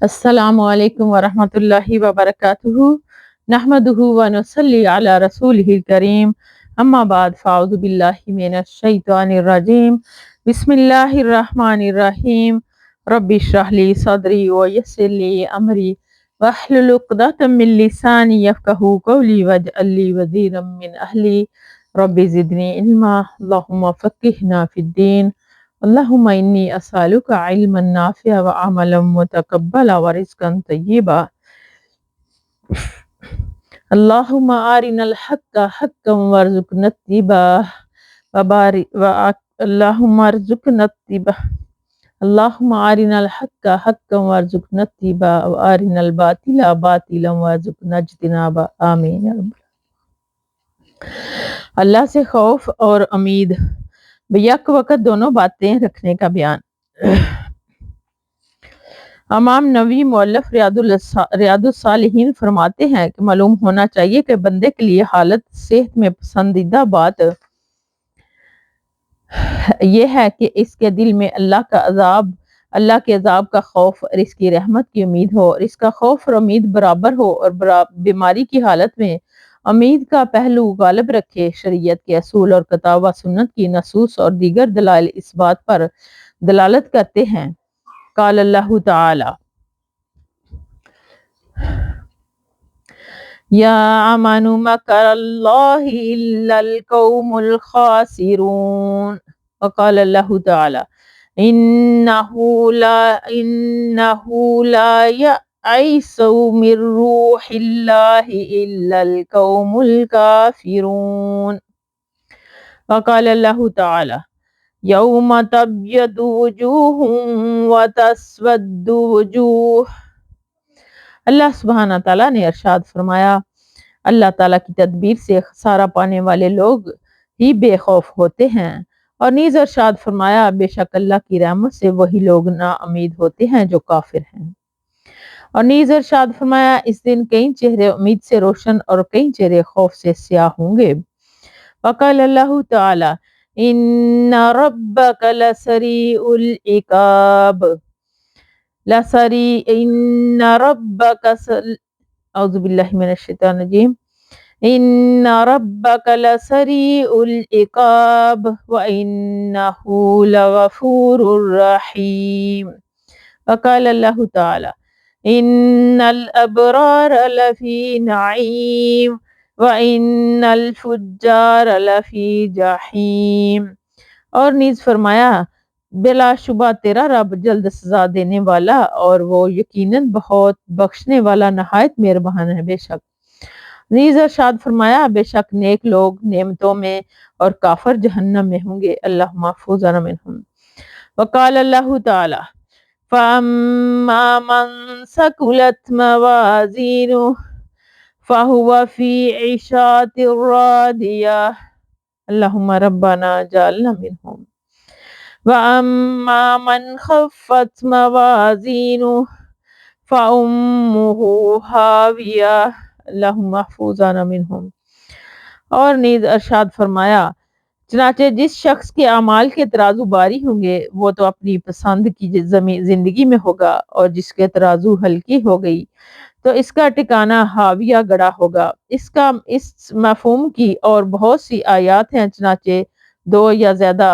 السلام علیکم ورحمۃ اللہ وبرکاتہ نحمدہ ونصلی علی رسولہ الکریم اما بعد فاعوذ باللہ من الشیطان الرجیم بسم اللہ الرحمن الرحیم رب اشرح لی صدری ویسر لی امری واحلل عقدۃ من لسانی یفقہوا قولی واجعل لی وزیرا من اہلی رب زدنی علما اللہم فقہنا فی الدین اللہم انی اسألک علما نافعا وعملا متقبلا ورزقا طیبا اللہم ارنا الحق حقا وارزقنا اتباعہ اللہم ارزقنا اتباعہ اللہم ارنا الحق حقا وارزقنا اتباعہ وارنا الباطل باطلا وارزقنا اجتنابہ آمین یا رب۔ اللہ سے خوف اور امید بیک وقت دونوں باتیں رکھنے کا بیان۔ امام نووی مؤلف ریاض الصالحین فرماتے ہیں کہ معلوم ہونا چاہیے کہ بندے کے لیے حالت صحت میں پسندیدہ بات یہ ہے کہ اس کے دل میں اللہ کے عذاب کا خوف اور اس کی رحمت کی امید ہو، اور اس کا خوف اور امید برابر ہو، اور بیماری کی حالت میں امید کا پہلو غالب رکھے۔ شریعت کے اصول اور کتاب و سنت کی نصوص اور دیگر دلائل اس بات پر دلالت کرتے ہیں۔ قال اللہ تعالی یا امن مکر اللہ الا القوم الخاسرون، وقال اللہ تعالی انہ لا یئس من روح اللہ الا القوم الکافرون، وقال اللہ تعالی یوم تبیض وجوہ وتسود وجوہ۔ اللہ سبحانہ تعالیٰ نے ارشاد فرمایا، اللہ تعالیٰ کی تدبیر سے خسارہ پانے والے لوگ ہی بے خوف ہوتے ہیں، اور نیز ارشاد فرمایا بے شک اللہ کی رحمت سے وہی لوگ نا امید ہوتے ہیں جو کافر ہیں، اور نیز ارشاد فرمایا اس دن کئی چہرے امید سے روشن اور کئی چہرے خوف سے سیاہ ہوں گے۔ وقال اللہ تعالی ان ربک لسریع العقاب ان ربک اعوذ باللہ من الشیطان الرجیم ان ربک لسریع العقاب وانہ لغفور رحیم، وقال اللہ تعالی ان الابرار لفی نعیم وَإِنَّ الْفُجَّارَ لَفِي جَحِيمٍ، اور نیز فرمایا بلا شبہ تیرا رب جلد سزا دینے والا اور وہ یقیناً بہت بخشنے والا نہایت مہربان ہے۔ بے شک نیز ارشاد فرمایا بے شک نیک لوگ نعمتوں میں اور کافر جہنم میں ہوں گے، اللہ محفوظنا منہم۔ وقال اللہ تعالی فَأَمَّا مَنْ ثَقُلَتْ مَوَازِينُهُ فَهُوَ فِي عِيشَةٍ رَاضِيَةٍ اللہم ربنا جعلنا منہم۔ وَأَمَّا مَنْ خَفَّتْ مَوَازِينُهُ فَأُمُّهُ هَاوِيَةٌ اللہم احفظنا منہم۔ اور نیز ارشاد فرمایا چنانچہ جس شخص کے اعمال کے ترازو باری ہوں گے وہ تو اپنی پسند کی زندگی میں ہوگا، اور جس کے ترازو ہلکی ہو گئی تو اس کا ٹھکانہ ہاویہ گڑا ہوگا۔ اس مفہوم کی اور بہت سی آیات ہیں، چنانچہ دو یا زیادہ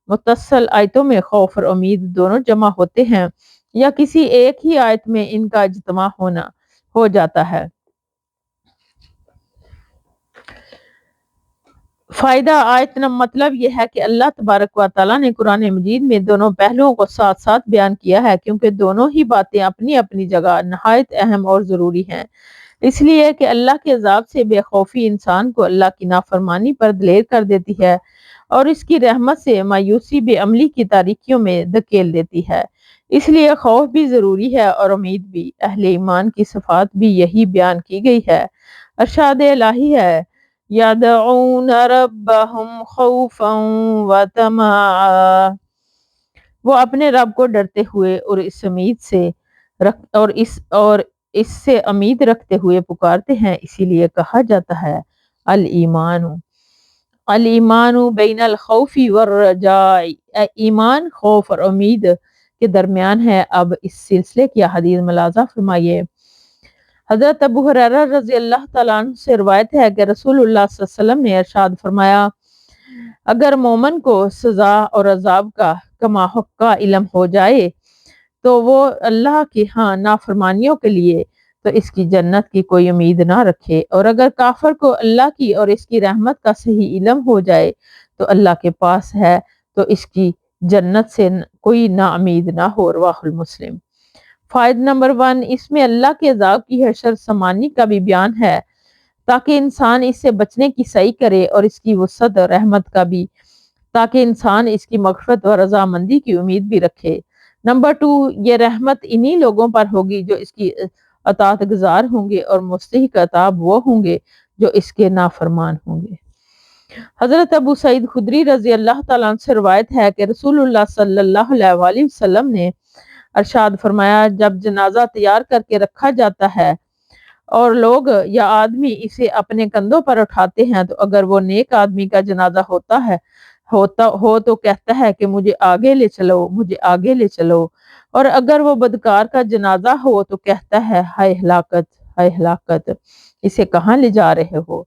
متصل آیتوں میں خوف اور امید دونوں جمع ہوتے ہیں، یا کسی ایک ہی آیت میں ان کا اجتماع ہو جاتا ہے۔ فائدہ آیت مطلب یہ ہے کہ اللہ تبارک و تعالیٰ نے قرآن مجید میں دونوں پہلوؤں کو ساتھ ساتھ بیان کیا ہے، کیونکہ دونوں ہی باتیں اپنی اپنی جگہ نہایت اہم اور ضروری ہیں، اس لیے کہ اللہ کے عذاب سے بے خوفی انسان کو اللہ کی نافرمانی پر دلیر کر دیتی ہے، اور اس کی رحمت سے مایوسی بے عملی کی تاریکیوں میں دھکیل دیتی ہے۔ اس لیے خوف بھی ضروری ہے اور امید بھی۔ اہل ایمان کی صفات بھی یہی بیان کی گئی ہے۔ ارشاد الہی ہے یدعون ربهم خوفا وطمعا، وہ اپنے رب کو ڈرتے ہوئے اور اس سے امید رکھتے ہوئے پکارتے ہیں، اسی لیے کہا جاتا ہے الایمان بین الخوف والرجاء، ایمان خوف اور امید کے درمیان ہے۔ اب اس سلسلے کی حدیث ملاحظہ فرمائیے۔ حضرت ابو ہریرہ رضی اللہ تعالیٰ عنہ سے روایت ہے کہ رسول اللہ صلی اللہ علیہ وسلم نے ارشاد فرمایا، اگر مومن کو سزا اور عذاب کا کما حق کا علم ہو جائے تو وہ اللہ کی نافرمانیوں کے لیے تو اس کی جنت کی کوئی امید نہ رکھے، اور اگر کافر کو اللہ کی اور اس کی رحمت کا صحیح علم ہو جائے تو اللہ کے پاس ہے تو اس کی جنت سے کوئی نا امید نہ ہو۔ رواہ المسلم۔ فائدہ نمبر 1، اس میں اللہ کے عذاب کی حشر سمانی کا بھی بیان ہے تاکہ انسان اس سے بچنے کی سعی کرے، اور اس کی وسعت اور رحمت کا بھی تاکہ انسان اس کی مغفرت اور رضامندی کی امید بھی رکھے۔ نمبر 2، یہ رحمت انہی لوگوں پر ہوگی جو اس کی اطاعت گزار ہوں گے، اور مستحق عذاب وہ ہوں گے جو اس کے نافرمان ہوں گے۔ حضرت ابو سعید خدری رضی اللہ تعالیٰ عنہ سے روایت ہے کہ رسول اللہ صلی اللہ علیہ وآلہ وسلم نے ارشاد فرمایا، جب جنازہ تیار کر کے رکھا جاتا ہے اور لوگ یا آدمی اسے اپنے کندھوں پر اٹھاتے ہیں تو اگر وہ نیک آدمی کا جنازہ ہو تو کہتا ہے کہ مجھے آگے لے چلو، مجھے آگے لے چلو، اور اگر وہ بدکار کا جنازہ ہو تو کہتا ہے ہائے ہلاکت، ہائے ہلاکت، اسے کہاں لے جا رہے ہو۔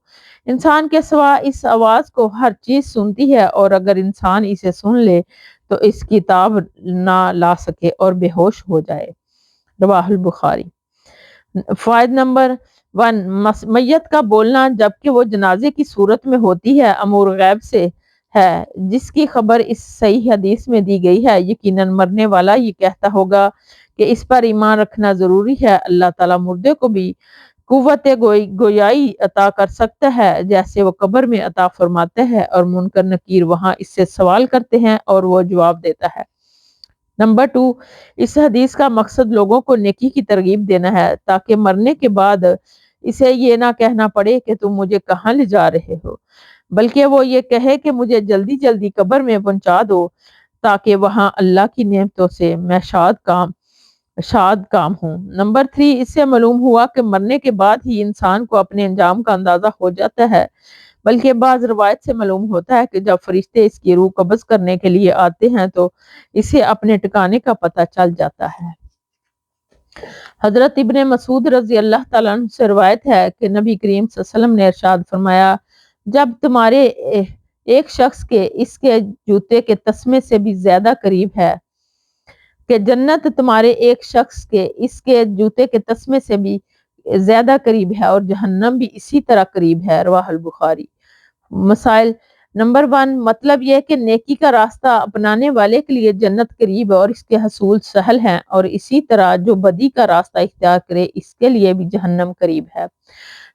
انسان کے سوا اس آواز کو ہر چیز سنتی ہے، اور اگر انسان اسے سن لے تو اس کی تاب نہ لا سکے اور بے ہوش ہو جائے۔ رواہ البخاری۔ فائدہ نمبر 1، میت کا بولنا جبکہ وہ جنازے کی صورت میں ہوتی ہے امور غیب سے ہے، جس کی خبر اس صحیح حدیث میں دی گئی ہے۔ یقیناً مرنے والا یہ کہتا ہوگا کہ اس پر ایمان رکھنا ضروری ہے۔ اللہ تعالیٰ مردے کو بھی قوت گویائی عطا کر سکتا ہے جیسے وہ قبر میں عطا فرماتا ہے، اور منکر نکیر وہاں اس سے سوال کرتے ہیں اور وہ جواب دیتا ہے۔ نمبر 2، اس حدیث کا مقصد لوگوں کو نیکی کی ترغیب دینا ہے تاکہ مرنے کے بعد اسے یہ نہ کہنا پڑے کہ تم مجھے کہاں لے جا رہے ہو، بلکہ وہ یہ کہے کہ مجھے جلدی جلدی قبر میں پہنچا دو تاکہ وہاں اللہ کی نعمتوں سے میں شاد کام ہوں۔ نمبر 3، اس سے معلوم ہوا کہ مرنے کے بعد ہی انسان کو اپنے انجام کا اندازہ ہو جاتا ہے، بلکہ بعض روایت سے معلوم ہوتا ہے کہ جب فرشتے اس کی روح قبض کرنے کے لیے آتے ہیں تو اسے اپنے ٹھکانے کا پتہ چل جاتا ہے۔ حضرت ابن مسعود رضی اللہ تعالیٰ عنہ سے روایت ہے کہ نبی کریم صلی اللہ علیہ وسلم نے ارشاد فرمایا، جب تمہارے ایک شخص کے اس کے جوتے کے تسمے سے بھی زیادہ قریب ہے کہ جنت تمہارے ایک شخص کے اس کے جوتے کے تسمے سے بھی زیادہ قریب ہے، اور جہنم بھی اسی طرح قریب ہے۔ رواہ البخاری۔ مسائل نمبر 1، مطلب یہ کہ نیکی کا راستہ اپنانے والے کے لیے جنت قریب اور اس کے حصول سہل ہیں، اور اسی طرح جو بدی کا راستہ اختیار کرے اس کے لیے بھی جہنم قریب ہے۔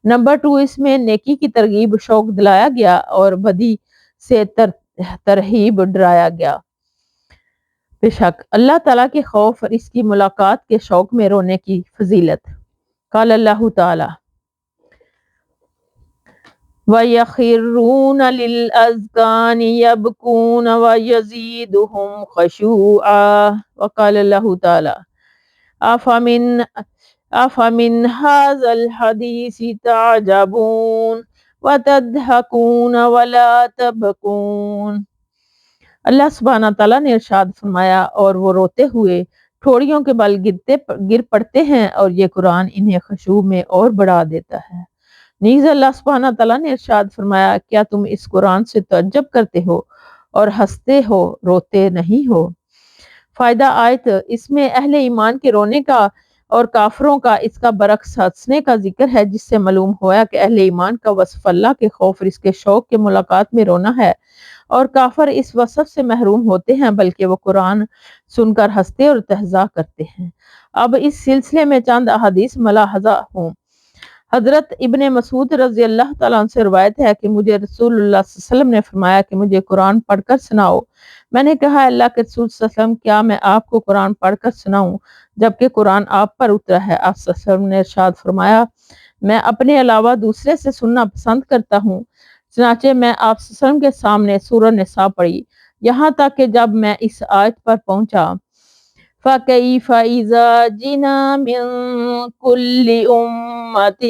نمبر 2، اس میں نیکی کی ترغیب شوق دلایا گیا اور بدی سے ترہیب ڈرایا گیا۔ بے شک اللہ تعالیٰ کے خوف اور اس کی ملاقات کے شوق میں رونے کی فضیلت۔ قال اللہ تعالیٰ وَيَخِرُّونَ لِلْأَذْقَانِ يَبْكُونَ وَيَزِيدُهُمْ خُشُوعًا وقال اللہ تعالیٰ أَفَمِنْ هَذَا الْحَدِيثِ تَعْجَبُونَ وَتَضْحَكُونَ وَلَا تَبْكُونَ۔ اللہ سبحانہ تعالیٰ نے ارشاد فرمایا، اور وہ روتے ہوئے ٹھوڑیوں کے بل گر پڑتے ہیں، اور یہ قرآن انہیں خشوع میں اور بڑھا دیتا ہے۔ نیز اللہ سبحانہ تعالیٰ نے ارشاد فرمایا، کیا تم اس قرآن سے تعجب کرتے ہو اور ہنستے ہو، روتے نہیں ہو۔ فائدہ آیت، اس میں اہل ایمان کے رونے کا اور کافروں کا اس کا برعکس ہنسنے کا ذکر ہے، جس سے معلوم ہوا کہ اہل ایمان کا وصف اللہ کے خوف اور اس کے شوق کے ملاقات میں رونا ہے، اور کافر اس وصف سے محروم ہوتے ہیں بلکہ وہ قرآن سن کر ہنستے اور استہزاء کرتے ہیں۔ اب اس سلسلے میں چند احادیث ملاحظہ ہوں۔ حضرت ابن مسعود رضی اللہ تعالیٰ عنہ سے روایت ہے کہ مجھے رسول اللہ صلی اللہ علیہ وسلم نے فرمایا کہ مجھے قرآن پڑھ کر سناؤ۔ میں نے کہا، اللہ کے رسول صلی اللہ علیہ وسلم، کیا میں آپ کو قرآن پڑھ کر سناؤں جبکہ قرآن آپ پر اترا ہے؟ آپ صلی اللہ علیہ وسلم نے ارشاد فرمایا، میں اپنے علاوہ دوسرے سے سننا پسند کرتا ہوں۔ چنانچہ میں آپ صلی اللہ علیہ وسلم کے سامنے سورہ نساء پڑھی، یہاں تک کہ جب میں اس آیت پر پہنچا فَكَيْفَ إِذَا جِئْنَا مِن كُلِّ أُمَّةٍ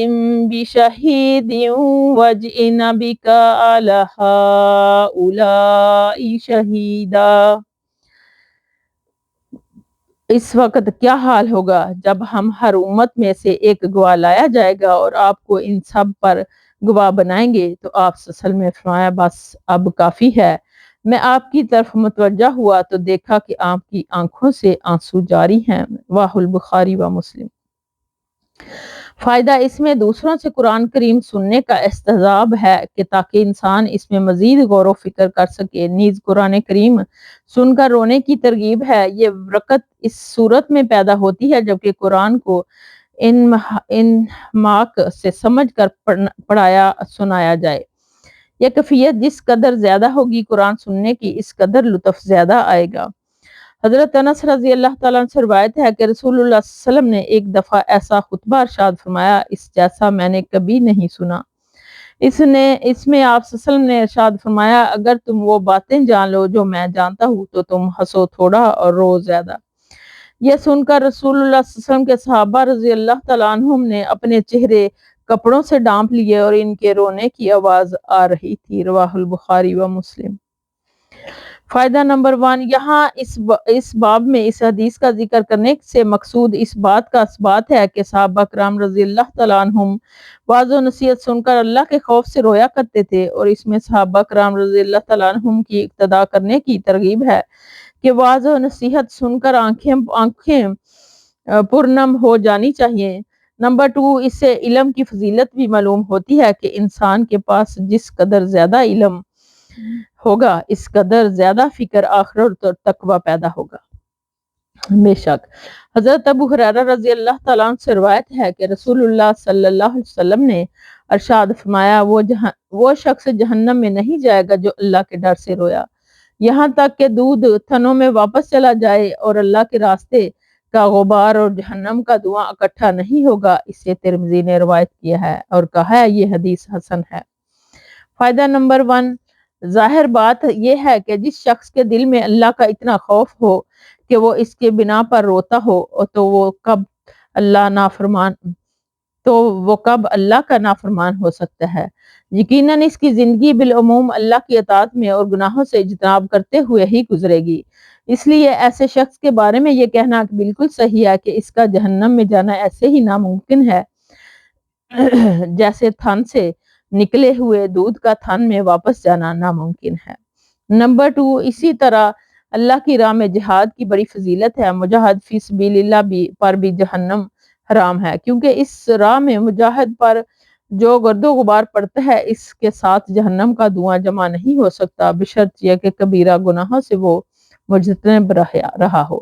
بِشَهِيدٍ وَجِئْنَا بِكَ عَلَى هَؤُلَاءِ شَهِيدًا۔ اس وقت کیا حال ہوگا جب ہم ہر امت میں سے ایک گواہ لایا جائے گا اور آپ کو ان سب پر گواہ بنائیں گے۔ تو آپ صلی اللہ علیہ وسلم نے فرمایا بس اب کافی ہے۔ میں آپ کی طرف متوجہ ہوا تو دیکھا کہ آپ کی آنکھوں سے آنسو جاری ہیں۔ واہ البخاری و مسلم۔ فائدہ اس میں دوسروں سے قرآن کریم سننے کا استحباب ہے کہ تاکہ انسان اس میں مزید غور و فکر کر سکے۔ نیز قرآن کریم سن کر رونے کی ترغیب ہے۔ یہ برکت اس صورت میں پیدا ہوتی ہے جبکہ قرآن کو انہماک سے سمجھ کر پڑھایا سنایا جائے۔ یہ کیفیت جس قدر زیادہ ہوگی قرآن سننے کی، اس قدر لطف زیادہ آئے گا۔ حضرت انس رضی اللہ تعالیٰ عنہ سے روایت ہے کہ رسول اللہ صلی اللہ علیہ وسلم نے ایک دفعہ ایسا خطبہ ارشاد فرمایا اس جیسا میں نے کبھی نہیں سنا۔ اس میں آپ صلی اللہ علیہ وسلم نے ارشاد فرمایا اگر تم وہ باتیں جان لو جو میں جانتا ہوں تو تم ہنسو تھوڑا اور رو زیادہ۔ یہ سن کر رسول اللہ صلی اللہ علیہ وسلم کے صحابہ رضی اللہ تعالیٰ عنہم نے اپنے چہرے کپڑوں سے ڈانپ لیے اور ان کے رونے کی آواز آ رہی تھی۔ رواہ البخاری و مسلم۔ فائدہ نمبر 1، یہاں اس باب میں اس حدیث کا ذکر کرنے سے مقصود اس بات کا اثبات ہے کہ صحابہ کرام رضی اللہ تعالیٰ عنہم وعظ و نصیحت سن کر اللہ کے خوف سے رویا کرتے تھے، اور اس میں صحابہ کرام رضی اللہ تعالیٰ عنہم کی اقتداء کرنے کی ترغیب ہے کہ وعظ و نصیحت سن کر آنکھیں پرنم ہو جانی چاہیے۔ نمبر 2، اس سے علم کی فضیلت بھی معلوم ہوتی ہے کہ انسان کے پاس جس قدر زیادہ علم ہوگا اس قدر زیادہ فکر آخرت اور تقوی پیدا ہوگا۔ بے شک حضرت ابو ہریرہ رضی اللہ تعالیٰ عنہ سے روایت ہے کہ رسول اللہ صلی اللہ علیہ وسلم نے ارشاد فرمایا وہ شخص جہنم میں نہیں جائے گا جو اللہ کے ڈر سے رویا یہاں تک کہ دودھ تھنوں میں واپس چلا جائے اور اللہ کے راستے کا غبار اور جہنم کا دھواں اکٹھا نہیں ہوگا۔ اسے ترمذی نے روایت کیا ہے اور کہا ہے یہ حدیث حسن ہے۔ فائدہ نمبر 1، ظاہر بات یہ ہے کہ جس شخص کے دل میں اللہ کا اتنا خوف ہو کہ وہ اس کے بنا پر روتا ہو تو وہ کب اللہ کا نافرمان ہو سکتا ہے۔ یقیناً اس کی زندگی بالعموم اللہ کی اطاعت میں اور گناہوں سے اجتناب کرتے ہوئے ہی گزرے گی۔ اس لیے ایسے شخص کے بارے میں یہ کہنا بالکل صحیح ہے کہ اس کا جہنم میں جانا ایسے ہی ناممکن ہے جیسے تھن سے نکلے ہوئے دودھ کا تھن میں واپس جانا ناممکن ہے۔ نمبر 2، اسی طرح اللہ کی راہ میں جہاد کی بڑی فضیلت ہے۔ مجاہد فی سبیل اللہ پر بھی جہنم حرام ہے، کیونکہ اس راہ میں مجاہد پر جو گرد و غبار پڑتا ہے اس کے ساتھ جہنم کا دھواں جمع نہیں ہو سکتا بشرط یہ کہ کبیرہ گناہوں سے وہ مجتنب رہا ہو۔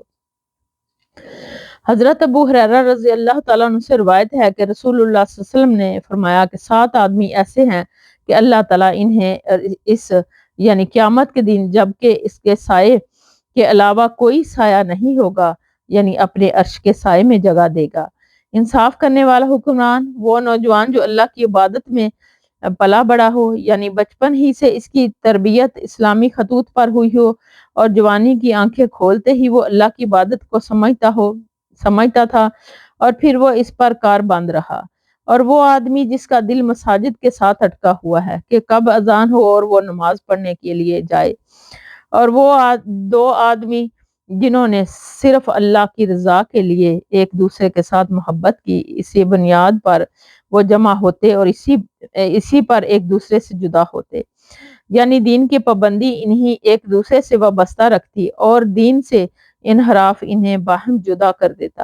حضرت ابو ہریرہ رضی اللہ تعالیٰ عنہ سے روایت ہے کہ رسول اللہ صلی اللہ علیہ وسلم نے فرمایا کہ 7 آدمی ایسے ہیں کہ اللہ تعالیٰ انہیں یعنی قیامت کے دن جبکہ اس کے سائے کے علاوہ کوئی سایہ نہیں ہوگا یعنی اپنے عرش کے سائے میں جگہ دے گا۔ انصاف کرنے والا حکمران، وہ نوجوان جو اللہ کی عبادت میں پلا بڑا ہو یعنی بچپن ہی سے اس کی تربیت اسلامی خطوط پر ہوئی ہو اور جوانی کی آنکھیں کھولتے ہی وہ اللہ کی عبادت کو سمجھتا تھا اور پھر وہ اس پر کار بند رہا، اور وہ آدمی جس کا دل مساجد کے ساتھ اٹکا ہوا ہے کہ کب اذان ہو اور وہ نماز پڑھنے کے لیے جائے، اور وہ 2 آدمی جنہوں نے صرف اللہ کی رضا کے لیے ایک دوسرے کے ساتھ محبت کی، اسی بنیاد پر وہ جمع ہوتے اور اسی پر ایک دوسرے سے جدا ہوتے، یعنی دین کی پابندی انہیں ایک دوسرے سے وابستہ رکھتی اور دین سے انحراف انہیں باہم جدا کر دیتا۔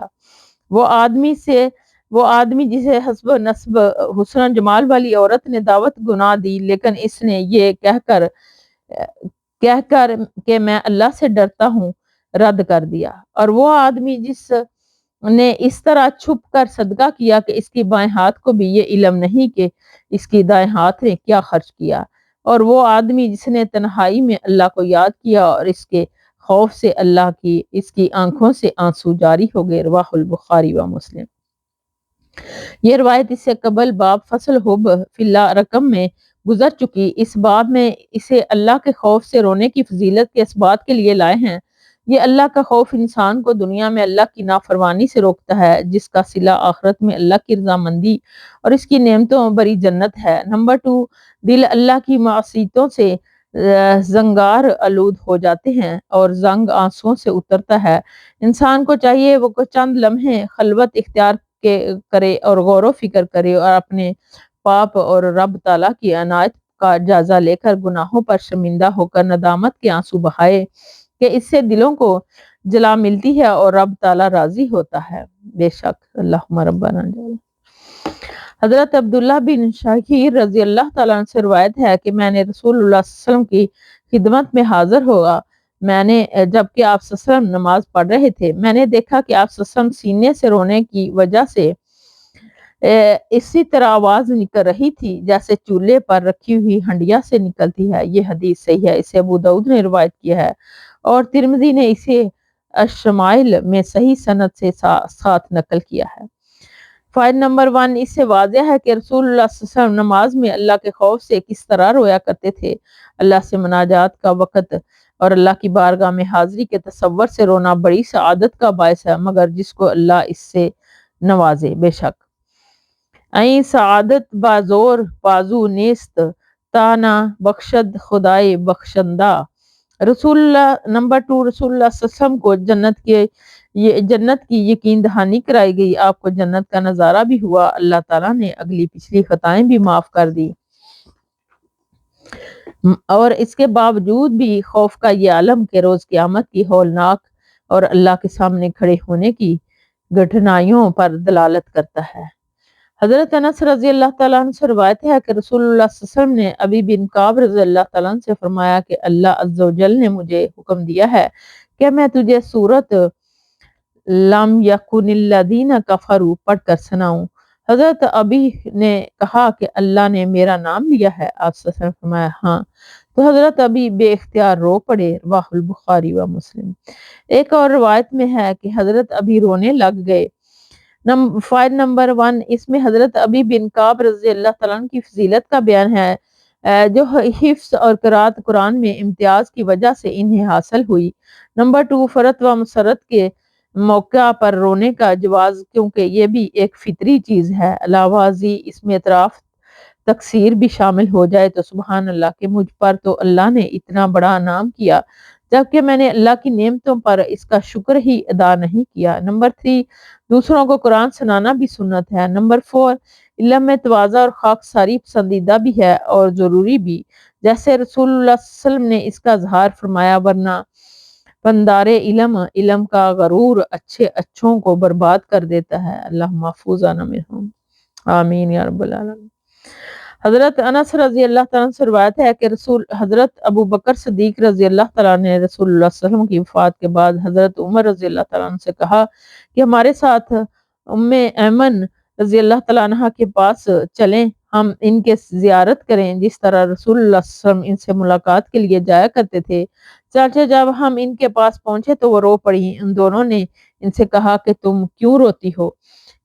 وہ آدمی جسے حسب نسب حسن جمال والی عورت نے دعوت گناہ دی لیکن اس نے یہ کہہ کر کہ میں اللہ سے ڈرتا ہوں رد کر دیا، اور وہ آدمی جس نے اس طرح چھپ کر صدقہ کیا کہ اس کی بائیں ہاتھ کو بھی یہ علم نہیں کہ اس کی دائیں ہاتھ نے کیا خرچ کیا، اور وہ آدمی جس نے تنہائی میں اللہ کو یاد کیا اور اس کے خوف سے اس کی آنکھوں سے آنسو جاری ہو گئے۔ رواہ البخاری و مسلم۔ یہ روایت اس سے قبل باب فصل حب فی اللہ رقم میں گزر چکی۔ اس باب میں اسے اللہ کے خوف سے رونے کی فضیلت کے اثبات کے لیے لائے ہیں۔ یہ اللہ کا خوف انسان کو دنیا میں اللہ کی نافرمانی سے روکتا ہے جس کا صلہ آخرت میں اللہ کی رضامندی اور اس کی نعمتوں بری جنت ہے۔ نمبر 2، دل اللہ کی معصیتوں سے زنگار آلود ہو جاتے ہیں اور زنگ آنسوؤں سے اترتا ہے۔ انسان کو چاہیے وہ چند لمحے خلوت اختیار کرے اور غور و فکر کرے اور اپنے پاپ اور رب تعالیٰ کی عنایت کا جائزہ لے کر گناہوں پر شرمندہ ہو کر ندامت کے آنسو بہائے کہ اس سے دلوں کو جلا ملتی ہے اور رب تعالیٰ راضی ہوتا ہے۔ بے شک اللہم ربنا جل۔ حضرت عبداللہ بن شاکر رضی اللہ تعالیٰ عنہ سے روایت ہے کہ میں نے رسول اللہ صلی اللہ علیہ وسلم کی خدمت میں حاضر ہوا، جبکہ آپ صلی اللہ علیہ وسلم نماز پڑھ رہے تھے۔ میں نے دیکھا کہ آپ صلی اللہ علیہ وسلم سینے سے رونے کی وجہ سے اسی طرح آواز نکل رہی تھی جیسے چولہے پر رکھی ہوئی ہنڈیا سے نکلتی ہے۔ یہ حدیث صحیح ہے، اسے ابو داؤد نے روایت کیا ہے اور ترمذی نے اسے الشمائل میں صحیح سند سے ساتھ نقل کیا ہے۔ فائدہ نمبر 1، اس سے واضح ہے کہ رسول اللہ صلی اللہ علیہ وسلم نماز میں اللہ کے خوف سے کس طرح رویا کرتے تھے۔ اللہ سے مناجات کا وقت اور اللہ کی بارگاہ میں حاضری کے تصور سے رونا بڑی سعادت کا باعث ہے، مگر جس کو اللہ اس سے نوازے۔ بے شک این سعادت بازور بازو نیست تانا بخشد خدائے بخشندہ۔ رسول اللہ نمبر 2، رسول اللہ صلی اللہ علیہ وسلم کو جنت کی یقین دہانی کرائی گئی، آپ کو جنت کا نظارہ بھی ہوا، اللہ تعالیٰ نے اگلی پچھلی خطائیں بھی معاف کر دی، اور اس کے باوجود بھی خوف کا یہ عالم کہ روز قیامت کی ہولناک اور اللہ کے سامنے کھڑے ہونے کی گٹھنائیوں پر دلالت کرتا ہے۔ حضرت انس رضی اللہ تعالیٰ عنہ سے روایت ہے کہ رسول اللہ صلی اللہ علیہ وسلم نے ابی بن کعب رضی اللہ تعالیٰ عنہ سے فرمایا کہ اللہ عز و جل نے مجھے حکم دیا ہے کہ میں تجھے سورت لم یکن الذین کفروا پڑھ کر سناؤں۔ حضرت ابی نے کہا کہ اللہ نے میرا نام لیا ہے؟ آپ صلی اللہ علیہ وسلم نے فرمایا ہاں، تو حضرت ابی بے اختیار رو پڑے، رواہ البخاری و مسلم۔ ایک اور روایت میں ہے کہ حضرت ابی رونے لگ گئے۔ فائدہ نمبر 1، اس میں حضرت ابی بن کعب رضی اللہ تعالیٰ عنہ کی فضیلت کا بیان ہے، جو حفظ اور قرات قرآن میں امتیاز کی وجہ سے انہیں حاصل ہوئی۔ نمبر 2، فرت و مسرت کے موقع پر رونے کا جواز، کیونکہ یہ بھی ایک فطری چیز ہے، علاوہ ازیں اس میں اطراف تقصیر بھی شامل ہو جائے تو سبحان اللہ کہ مجھ پر تو اللہ نے اتنا بڑا انعام کیا جبکہ میں نے اللہ کی نعمتوں پر اس کا شکر ہی ادا نہیں کیا۔ نمبر 3، دوسروں کو قرآن سنانا بھی سنت ہے۔ نمبر 4، علم میں تواضع اور خاکساری پسندیدہ بھی ہے اور ضروری بھی، جیسے رسول اللہ صلی اللہ علیہ وسلم نے اس کا اظہار فرمایا، ورنہ پندار علم کا غرور اچھوں کو برباد کر دیتا ہے۔ اللہ محفوظنا منہم، آمین یا رب العالمین۔ حضرت انس رضی اللہ تعالیٰ عنہ سے روایت ہے کہ حضرت ابو بکر صدیق رضی اللہ تعالیٰ نے رسول اللہ صلی اللہ علیہ وسلم کی وفات کے بعد حضرت عمر رضی اللہ تعالیٰ عنہ سے کہا کہ ہمارے ساتھ ام ایمن رضی اللہ تعالیٰ عنہ کے پاس چلیں، ہم ان کے زیارت کریں جس طرح رسول اللہ صلی اللہ علیہ وسلم ان سے ملاقات کے لیے جایا کرتے تھے۔ چنانچہ جب ہم ان کے پاس پہنچے تو وہ رو پڑی۔ ان دونوں نے ان سے کہا کہ تم کیوں روتی ہو؟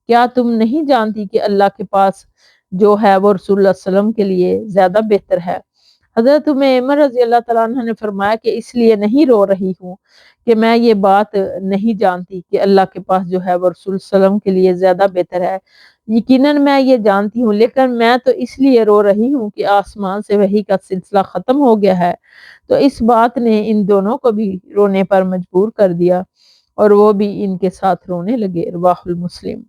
کیا تم نہیں جانتی کہ اللہ کے پاس جو ہے وہ رسول اللہ صلی اللہ علیہ وسلم کے لیے زیادہ بہتر ہے؟ حضرت ام ایمن رضی اللہ تعالیٰ عنہ نے فرمایا کہ اس لیے نہیں رو رہی ہوں کہ میں یہ بات نہیں جانتی کہ اللہ کے پاس جو ہے وہ رسول صلی اللہ علیہ وسلم کے لیے زیادہ بہتر ہے، یقیناً میں یہ جانتی ہوں، لیکن میں تو اس لیے رو رہی ہوں کہ آسمان سے وحی کا سلسلہ ختم ہو گیا ہے۔ تو اس بات نے ان دونوں کو بھی رونے پر مجبور کر دیا اور وہ بھی ان کے ساتھ رونے لگے، رواہ المسلم۔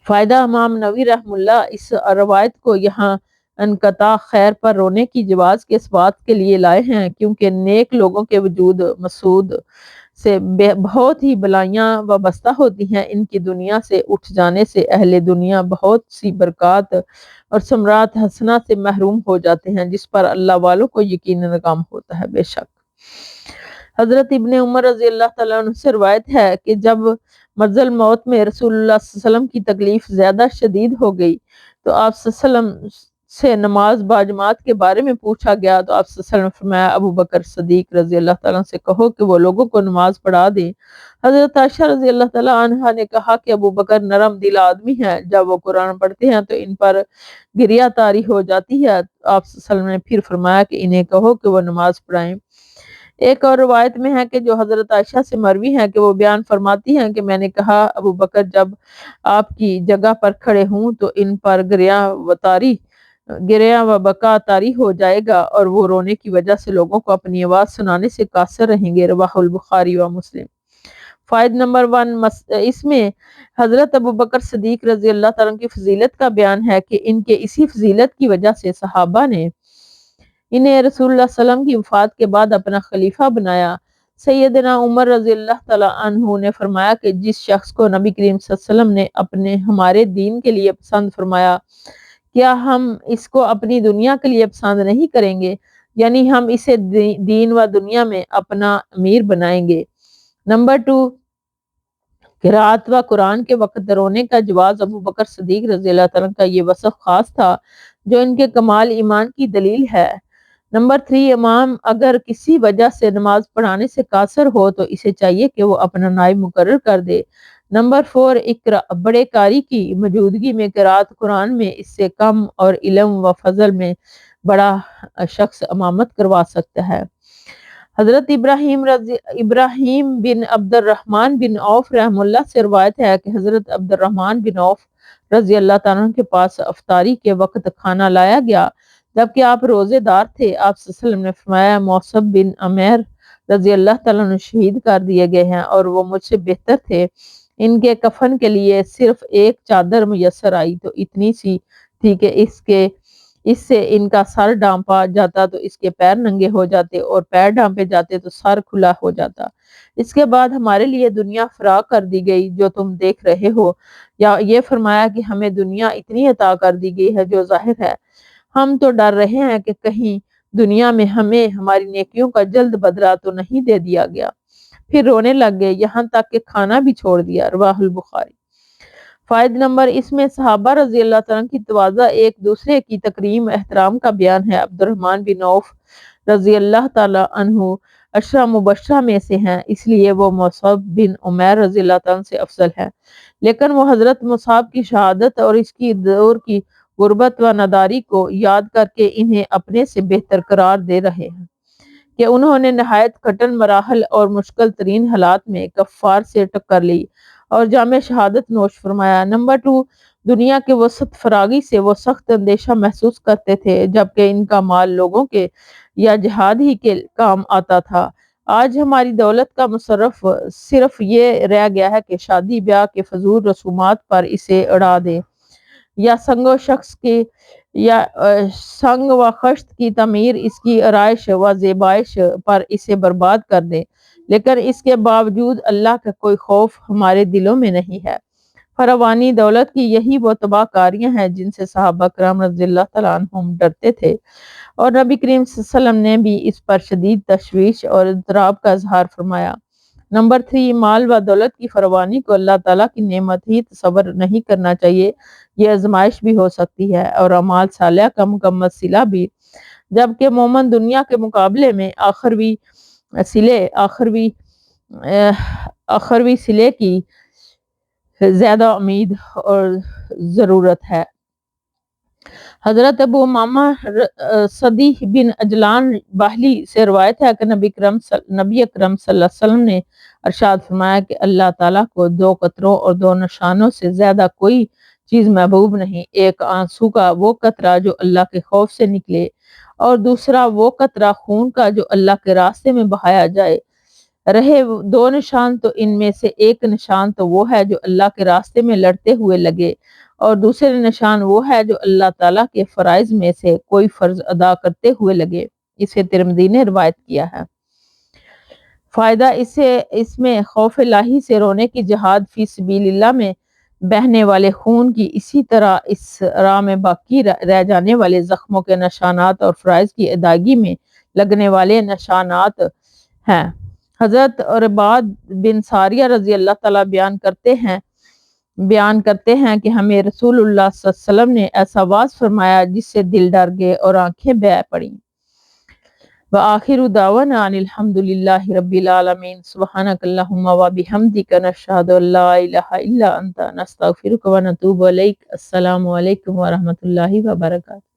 فائدہ، امام نووی رحم اللہ اس روایت کو یہاں انقطاع خیر پر رونے کی جواز کے اس بات کے لیے لائے ہیں کیونکہ نیک لوگوں کے وجود مسعود سے بہت ہی بلائیاں وابستہ ہوتی ہیں، ان کی دنیا سے اٹھ جانے سے اہل دنیا بہت سی برکات اور ثمرات حسنہ سے محروم ہو جاتے ہیں جس پر اللہ والوں کو یقیناً غم ہوتا ہے۔ بے شک حضرت ابن عمر رضی اللہ تعالیٰ عنہ سے روایت ہے کہ جب مرض الموت میں رسول اللہ صلی اللہ علیہ وسلم کی تکلیف زیادہ شدید ہو گئی تو آپ صلی اللہ علیہ وسلم سے نماز باجماعت کے بارے میں پوچھا گیا تو آپ صلی اللہ علیہ وسلم نے فرمایا ابو بکر صدیق رضی اللہ تعالیٰ عنہ سے کہو کہ وہ لوگوں کو نماز پڑھا دیں۔ حضرت عائشہ رضی اللہ تعالیٰ عنہا نے کہا کہ ابو بکر نرم دل آدمی ہیں، جب وہ قرآن پڑھتے ہیں تو ان پر گریہ طاری ہو جاتی ہے۔ آپ صلی اللہ علیہ وسلم نے پھر فرمایا کہ انہیں کہو کہ وہ نماز پڑھائیں۔ ایک اور روایت میں ہے کہ جو حضرت عائشہ سے مروی ہے کہ وہ بیان فرماتی ہیں کہ میں نے کہا ابو بکر جب آپ کی جگہ پر کھڑے ہوں تو ان پر گریہ وطاری گریہ و بکا طاری ہو جائے گا اور وہ رونے کی وجہ سے لوگوں کو اپنی آواز سنانے سے قاصر رہیں گے۔ رواہ البخاری و مسلم۔ فائد نمبر 1، اس میں حضرت ابوبکر صدیق رضی اللہ تعالیٰ عنہ کی فضیلت کا بیان ہے کہ ان کے اسی فضیلت کی وجہ سے صحابہ نے انہیں رسول اللہ صلی اللہ علیہ وسلم کی وفات کے بعد اپنا خلیفہ بنایا۔ سیدنا عمر رضی اللہ تعالیٰ عنہ نے فرمایا کہ جس شخص کو نبی کریم صلی اللہ علیہ وسلم نے ہمارے دین کے لیے پسند فرمایا، کیا ہم اس کو اپنی دنیا کے لیے پسند نہیں کریں گے؟ یعنی ہم اسے دین و دنیا میں اپنا امیر بنائیں گے۔ نمبر 2، قرات و قرآن کے وقت رونے کا جواز۔ ابوبکر صدیق رضی اللہ تعالیٰ کا یہ وصف خاص تھا جو ان کے کمال ایمان کی دلیل ہے۔ نمبر 3، امام اگر کسی وجہ سے نماز پڑھانے سے قاصر ہو تو اسے چاہیے کہ وہ اپنا نائب مقرر کر دے۔ نمبر 4، بڑے قاری کی موجودگی میں قرات قرآن میں اس سے کم اور علم و فضل میں بڑا شخص امامت کروا سکتا ہے۔ حضرت ابراہیم بن عبد الرحمن بن عوف رحم اللہ سے روایت ہے کہ حضرت عبد الرحمن بن عوف رضی اللہ تعالیٰ عنہ کے پاس افطاری کے وقت کھانا لایا گیا جبکہ آپ روزے دار تھے۔ آپ صلی اللہ علیہ وسلم نے فرمایا موصب بن عمیر رضی اللہ تعالیٰ عنہ شہید کر دیے گئے ہیں اور وہ مجھ سے بہتر تھے۔ ان کے کفن کے لیے صرف ایک چادر میسر آئی تو اتنی سی تھی کہ اس سے ان کا سر ڈانپا جاتا تو اس کے پیر ننگے ہو جاتے اور پیر ڈانپے جاتے تو سر کھلا ہو جاتا۔ اس کے بعد ہمارے لیے دنیا فراغ کر دی گئی جو تم دیکھ رہے ہو، یا یہ فرمایا کہ ہمیں دنیا اتنی عطا کر دی گئی ہے جو ظاہر ہے۔ ہم تو ڈر رہے ہیں کہ کہیں دنیا میں ہمیں ہماری نیکیوں کا جلد بدلہ تو نہیں دے دیا گیا۔ پھر رونے لگ گئے یہاں تک کہ کھانا بھی چھوڑ دیا۔ رواہ البخاری۔ فائد نمبر، اس میں صحابہ رضی اللہ تعالیٰ کی تواضع ایک دوسرے کی تکریم احترام کا بیان ہے۔ عبد الرحمن بن عوف رضی اللہ تعالیٰ عنہ عشرہ مبشرہ میں سے ہیں، اس لیے وہ مصعب بن عمیر رضی اللہ تعالیٰ سے افضل ہے، لیکن وہ حضرت مصعب کی شہادت اور اس کی دور کی غربت و نداری کو یاد کر کے انہیں اپنے سے بہتر قرار دے رہے ہیں کہ انہوں نے نہایت کٹن مراحل اور مشکل ترین حالات میں کفار سے ٹکر لی اور جامع شہادت نوش فرمایا۔ نمبر 2، دنیا کے وسط فراغی سے وہ سخت اندیشہ محسوس کرتے تھے جبکہ ان کا مال لوگوں کے یا جہاد ہی کے کام آتا تھا۔ آج ہماری دولت کا مصرف صرف یہ رہ گیا ہے کہ شادی بیاہ کے فضول رسومات پر اسے اڑا دیں یا سنگ و خشت کی تعمیر، اس کی آرائش و زیبائش پر اسے برباد کر دیں، لیکن اس کے باوجود اللہ کا کوئی خوف ہمارے دلوں میں نہیں ہے۔ فراوانی دولت کی یہی وہ تباہ کاریاں ہیں جن سے صحابہ کرام رضی اللہ تعالیٰ عنہم ڈرتے تھے، اور نبی کریم صلی اللہ علیہ وسلم نے بھی اس پر شدید تشویش اور اضطراب کا اظہار فرمایا۔ نمبر 3، مال و دولت کی فراوانی کو اللہ تعالیٰ کی نعمت ہی تصور نہیں کرنا چاہیے، یہ آزمائش بھی ہو سکتی ہے اور اعمال صالحہ کا مکمل صلہ بھی، جبکہ مومن دنیا کے مقابلے میں آخروی صلے کی زیادہ امید اور ضرورت ہے۔ حضرت ابو امامہ صدی بن عجلان باہلی سے روایت ہے کہ نبی اکرم صلی اللہ علیہ وسلم نے ارشاد فرمایا کہ اللہ تعالیٰ کو 2 قطروں اور 2 نشانوں سے زیادہ کوئی چیز محبوب نہیں، ایک آنسو کا وہ قطرہ جو اللہ کے خوف سے نکلے، اور دوسرا وہ قطرہ خون کا جو اللہ کے راستے میں بہایا جائے۔ رہے 2 نشان تو ان میں سے ایک نشان تو وہ ہے جو اللہ کے راستے میں لڑتے ہوئے لگے، اور دوسرے نشان وہ ہے جو اللہ تعالیٰ کے فرائض میں سے کوئی فرض ادا کرتے ہوئے لگے۔ اسے ترمذی نے روایت کیا ہے۔ فائدہ، اس میں خوف الہی سے رونے کی جہاد فی سبیل اللہ میں بہنے والے خون کی، اسی طرح اس راہ میں باقی رہ جانے والے زخموں کے نشانات اور فرائض کی ادائیگی میں لگنے والے نشانات ہیں۔ حضرت عرباد بن ساریہ رضی اللہ تعالیٰ بیان کرتے ہیں کہ ہمیں رسول اللہ صلی اللہ علیہ وسلم نے ایسا واعظ فرمایا جس سے دل ڈر گئے اور آنکھیں بہہ پڑیں۔ وآخر دعوانا ان الحمد للہ رب العالمین، سبحانک اللہم وبحمدک، نشہد ان لا الہ الا انت، نستغفرک ونتوب الیک۔ السلام علیکم ورحمۃ اللہ وبرکاتہ۔